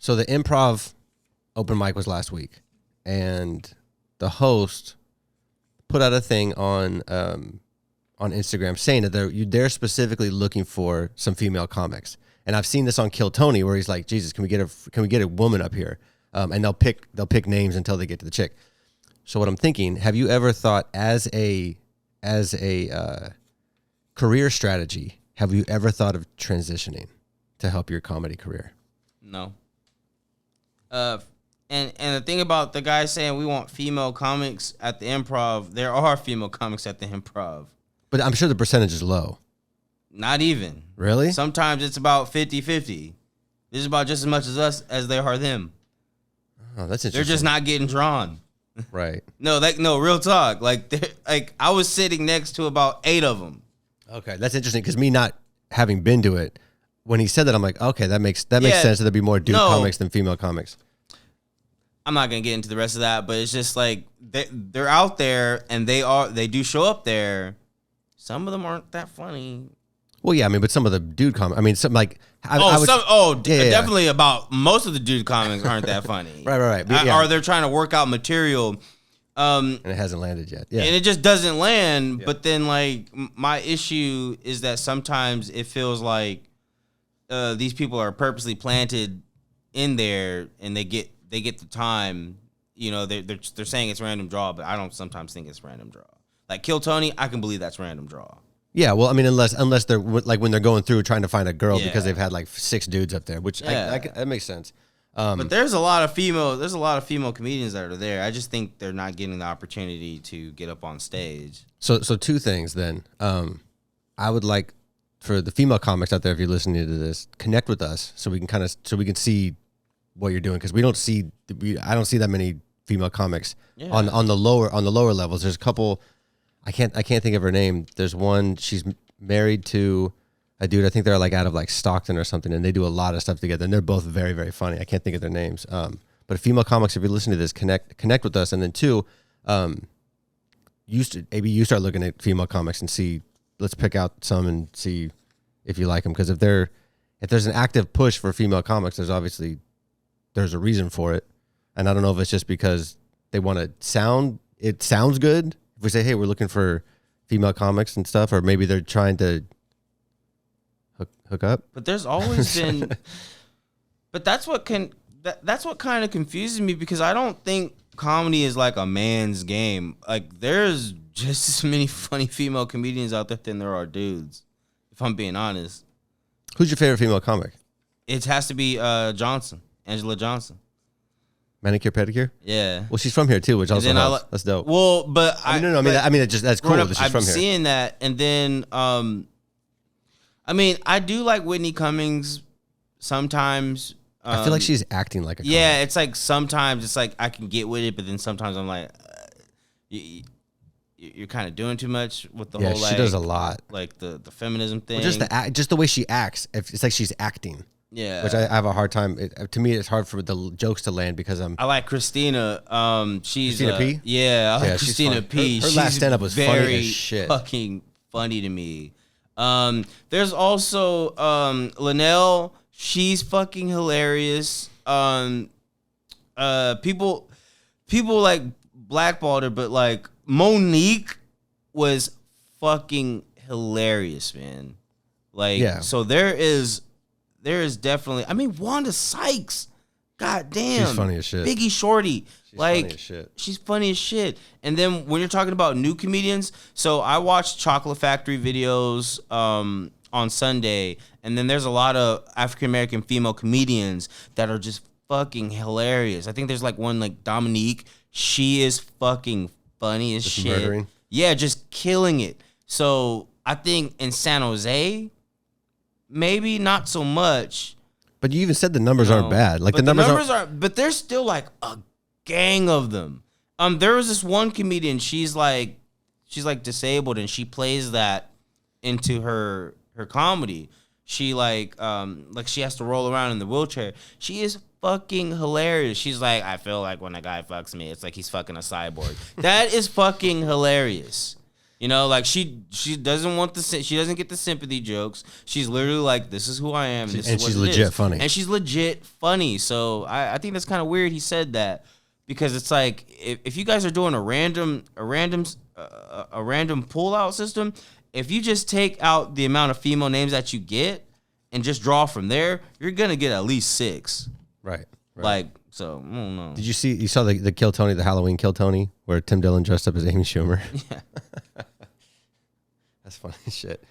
So the improv open mic was last week, and the host put out a thing on Instagram saying that they're specifically looking for some female comics. And I've seen this on Kill Tony where he's like, Jesus, can we get a woman up here? And they'll pick names until they get to the chick. So what I'm thinking, have you ever thought as a career strategy, have you ever thought of transitioning to help your comedy career? No. And the thing about the guy saying we want female comics at the improv, there are female comics at the improv. But I'm sure the percentage is low. Not even. Really? Sometimes it's about 50-50. This is about just as much as us as they are them. Oh, that's interesting. They're just not getting drawn. Right. No, real talk. Like I was sitting next to about 8 of them. Okay, that's interesting because me not having been to it, when he said that, I'm like, okay, that makes sense that there'd be more dude comics than female comics. I'm not gonna get into the rest of that, but it's just like they're out there and they do show up there. Some of them aren't that funny. Well, yeah, I mean, but some of the dude comics, I mean, some like definitely about most of the dude comics aren't that funny. right. Or they're trying to work out material, and it hasn't landed yet. Yeah, and it just doesn't land. Yeah. But then, like, my issue is that sometimes it feels like these people are purposely planted in there, and they get the time. You know, they're saying it's random draw, but I don't sometimes think it's random draw. Like Kill Tony, I can believe that's random draw. Yeah, well, I mean, unless they're like when they're going through trying to find a girl because they've had like 6 dudes up there, which that makes sense. But there's a lot of female comedians that are there. I just think they're not getting the opportunity to get up on stage. So 2 things then. I would like for the female comics out there, if you're listening to this, connect with us so we can see what you're doing, because I don't see that many female comics on the lower levels. There's a couple. I can't think of her name. There's one, she's married to a dude. I think they're like out of like Stockton or something, and they do a lot of stuff together, and they're both very, very funny. I can't think of their names. But female comics, if you listen to this, connect with us. And then 2, you start looking at female comics and see, let's pick out some and see if you like them. Because if there's an active push for female comics, there's a reason for it. And I don't know if it's just because they want to sounds good. If we say, hey, we're looking for female comics and stuff, or maybe they're trying to hook up. But there's always been, but that's what kind of confuses me, because I don't think comedy is like a man's game. Like, there's just as many funny female comedians out there than there are dudes, if I'm being honest. Who's your favorite female comic? It has to be Angela Johnson. Manicure, pedicure? Yeah. Well, she's from here too, which also helps. That's dope. Well, but that's cool that she's from here. I'm seeing that, and then I do like Whitney Cummings sometimes. I feel like she's acting like a comic. Yeah, it's like sometimes it's like I can get with it, but then sometimes I'm like, you're kind of doing too much with the whole. Yeah, she does a lot. Like the feminism thing. Well, just the way she acts. It's like she's acting. Yeah, which I have a hard time. To me, it's hard for the jokes to land because I like Christina. She's Christina P. Yeah, I like Christina P. Her last stand up was funny as shit. Fucking funny to me. There's also Linnell. She's fucking hilarious. People like blackballed her, but like Monique was fucking hilarious, man. Like, so there is definitely, Wanda Sykes, goddamn, she's funny as shit. Biggie Shorty, she's funny as shit. She's funny as shit. And then when you're talking about new comedians, so I watched Chocolate Factory videos on Sunday, and then there's a lot of African American female comedians that are just fucking hilarious. I think there's like one like Dominique. She is fucking funny as shit. Murdering. Yeah, just killing it. So I think in San Jose, maybe not so much. But you even said the numbers aren't bad. Like the numbers aren't, but there's still like a gang of them. There was this one comedian. She's like disabled, and she plays that into her comedy. She like she has to roll around in the wheelchair. She is fucking hilarious. She's like, I feel like when a guy fucks me, it's like he's fucking a cyborg. That is fucking hilarious. You know, like she doesn't want she doesn't get the sympathy jokes. She's literally like, this is who I am, and, she's legit funny. And she's legit funny. So I think that's kind of weird he said that, because it's like if you guys are doing a random pull out system, if you just take out the amount of female names that you get and just draw from there, you're gonna get at least 6. Right. Like, so I don't know. Did you saw the Kill Tony, the Halloween Kill Tony, where Tim Dillon dressed up as Amy Schumer? Yeah. That's funny as shit.